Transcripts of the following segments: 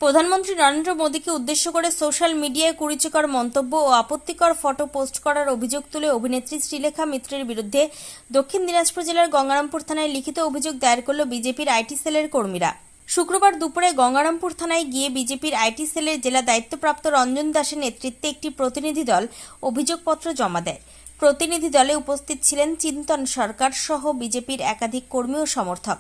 প্রধানমন্ত্রী নরেন্দ্র মোদীকে উদ্দেশ্য করে সোশ্যাল মিডিয়ায় কুরুচিকর মন্তব্য ও আপত্তিকর ফটো পোস্ট করার অভিযোগ তুলে অভিনেত্রী শ্রীলেখা মিত্রের বিরুদ্ধে দক্ষিণ দিনাজপুর জেলার গঙ্গারামপুর থানায় লিখিত অভিযোগ দায়ের করল বিজেপির আইটি সেলের কর্মীরা। শুক্রবার দুপুরে গঙ্গারামপুর থানায় গিয়ে বিজেপির আইটি সেলের জেলা দায়িত্বপ্রাপ্ত রঞ্জন দাসের নেতৃত্বে একটি প্রতিনিধি দল অভিযোগপত্র জমা দেয়। প্রতিনিধি দলে উপস্থিত ছিলেন চিন্তন সরকার সহ বিজেপির একাধিক কর্মী ও সমর্থক।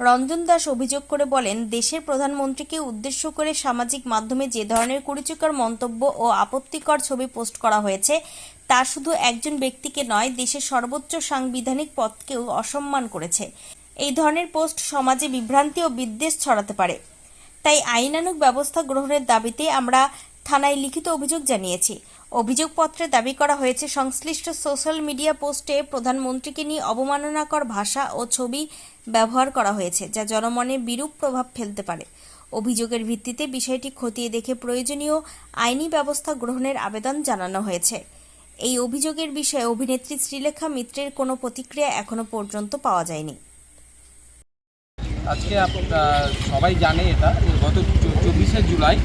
রঞ্জন দাস অভিযোগ করে বলেন, দেশের প্রধানমন্ত্রীকে উদ্দেশ্য করে সামাজিক মাধ্যমে যে ধরনের কুরুচিকর মন্তব্য ও আপত্তিকর ছবি পোস্ট করা হয়েছে তা শুধু একজন ব্যক্তিকে নয়, দেশের সর্বোচ্চ সাংবিধানিক পদকেও অসম্মান করেছে। এই ধরনের পোস্ট সমাজে বিভ্রান্তি ও বিদ্বেষ ছড়াতে পারে। তাই আইনানুগ ব্যবস্থা গ্রহণের দাবিতে আমরা থানায় লিখিত অভিযোগ জানিয়েছি। অভিযোগপত্রে দাবি করা হয়েছে, সংশ্লিষ্ট সোশ্যাল মিডিয়া পোস্টে প্রধানমন্ত্রীকে নিয়ে অবমাননাকর ভাষা ও ছবি ব্যবহার করা হয়েছে, যা জনমনে বিরূপ প্রভাব ফেলতে পারে। অভিযোগের ভিত্তিতে বিষয়টি খতিয়ে দেখে প্রয়োজনীয় আইনি ব্যবস্থা গ্রহণের আবেদন জানানো হয়েছে। এই অভিযোগের বিষয়ে অভিনেত্রী শ্রীলেখা মিত্রের কোনো প্রতিক্রিয়া এখনো পর্যন্ত পাওয়া যায়নি। আজকে সবাই জানে এটা গত 24শে জুলাই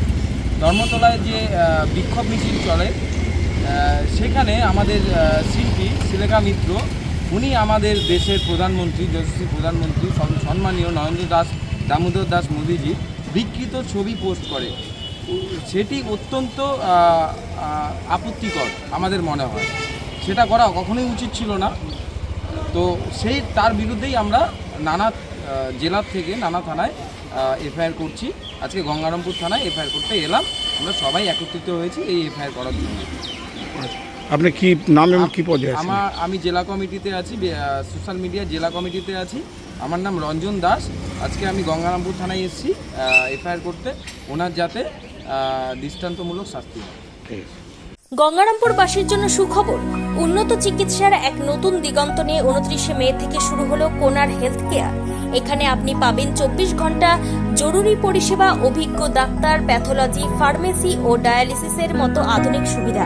ধর্মতলায় যে বিক্ষোভ মিছিল চলে, সেখানে আমাদের শিল্পী শ্রীলেখা মিত্র, উনি আমাদের দেশের প্রধানমন্ত্রী, যশস্বী প্রধানমন্ত্রী সম্মানীয় নরেন্দ্র দামোদর দাস মোদীজি বিকৃত ছবি পোস্ট করে। সেটি অত্যন্ত আপত্তিকর আমাদের মনে হয়। সেটা করা কখনোই উচিত ছিল না। তো তার বিরুদ্ধেই আমরা নানা জেলার থেকে নানা থানায় এফআইআর করছি। আজকে গঙ্গারামপুর থানায় এফআইআর করতে এলাম। আমরা সবাই একত্রিত হয়েছি এই এফআইআর করার জন্য। আপনি কি নাম এবং কি পদে আছেন? আমি জেলা কমিটিতে আছি, সোশ্যাল মিডিয়া জেলা কমিটিতে আছি। আমার নাম রঞ্জন দাস। আজকে আমি গঙ্গারামপুর থানায় এসেছি এফআইআর করতে, ওনার যাতে দৃষ্টান্তমূলক শাস্তি হয়। গঙ্গারামপুরবাসীর জন্য সুখবর, উন্নত চিকিৎসার এক নতুন দিগন্ত নিয়ে 29শে মে থেকে শুরু হলো কোনার হেলথ কেয়ার। এখানে আপনি পাবেন 24 ঘন্টা জরুরি পরিষেবা, অভিজ্ঞ ডাক্তার, প্যাথোলজি, ফার্মেসি ও ডায়ালিসিসের মতো আধুনিক সুবিধা।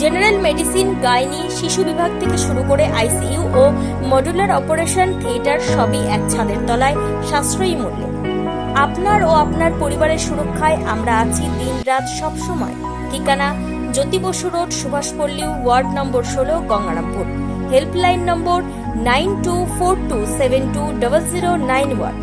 জেনারেল মেডিসিন, গাইনি, শিশু বিভাগ থেকে শুরু করে আইসিইউ ও মডুলার অপারেশন থিয়েটার সবই এক ছাদের তলায় সাশ্রয়ী মূল্যে। আপনার ও আপনার পরিবারের সুরক্ষায় আমরা আছি দিনরাত সবসময়। ঠিকানা Jyoti Basu road, Subhashpalli, ward number 16, Gangarampur. Helpline number 9242720091।